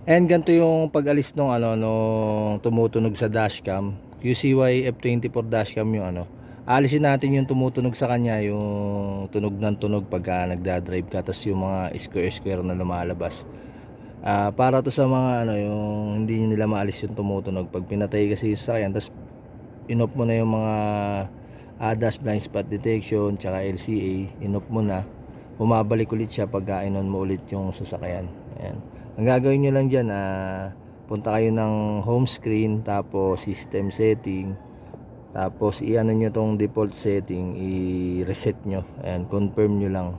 And ganito yung pag-alis nung nung tumutunog sa dashcam. QCY F24 dashcam yung alisin natin yung tumutunog sa kanya, yung tunog ng tunog pagka nagda-drive ka, tas yung mga square na lumalabas. Para to sa mga yung hindi nila maalis yung tumutunog pag pinatay kasi yung sasakyan, tas in-off mo na yung mga ADAS, blind spot detection, tsaka LCA, in-off mo na, bumabalik ulit siya pagka in-on mo ulit yung sasakyan. Ayan. Ang gagawin nyo lang dyan, punta kayo ng home screen, tapos system setting, tapos i-ano nyo tong default setting, i-reset nyo. Ayan, confirm nyo lang.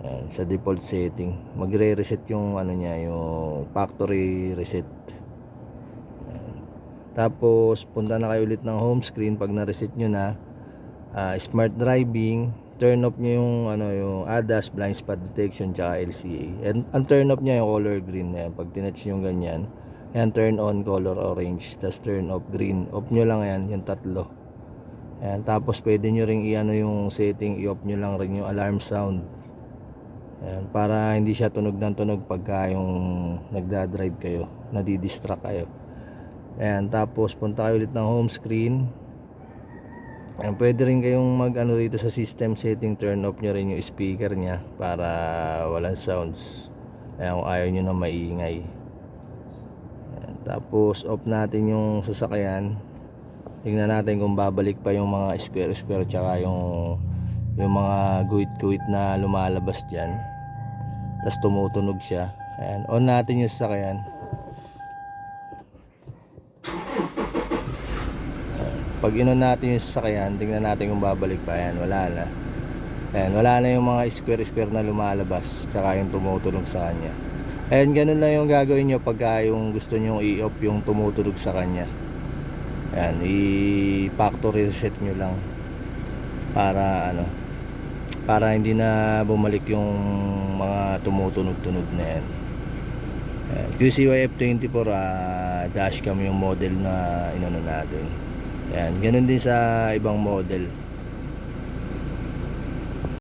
Ayan, sa default setting magre-reset yung niya, yung factory reset. Ayan. Tapos punta na kayo ulit ng home screen pag na-reset nyo na. Smart driving, turn off nyo yung yung ADAS, blind spot detection, tsaka LCA. And ang turn off nya yung color green. Ayan, pag tinatch nyo ganyan, ayan, turn on color orange, tas turn off green. Off nyo lang yan, yung tatlo. Ayan, tapos pwede nyo ring yung setting, i-off nyo lang rin yung alarm sound. Ayan, para hindi siya tunog ng tunog pagka yung nagda-drive kayo, nadidistract kayo. Ayan, tapos punta kayo ulit ng home screen. Ayan, pwede rin kayong mag rito sa system setting, turn off nyo rin yung speaker nya para walang sounds. Ayan, kung ayaw nyo na maingay. Ayan, tapos off natin yung sasakyan. Tingnan natin kung babalik pa yung mga square tsaka yung mga guhit na lumalabas dyan, tas tumutunog siya. Ayan, on natin yung sasakyan. Pag inon natin yung sasakyan, tingnan natin kung babalik pa. Ayan, wala na. Ayan, wala na yung mga square na lumalabas tsaka yung tumutunog sa kanya. Ayan, ganun lang yung gagawin nyo pagka yung gusto nyo i-off yung tumutunog sa kanya. Ayan, i-factory reset nyo lang para para hindi na bumalik yung mga tumutunog-tunog na yan. QCY F24 dashcam yung model na inano natin. Ayan, ganun din sa ibang model.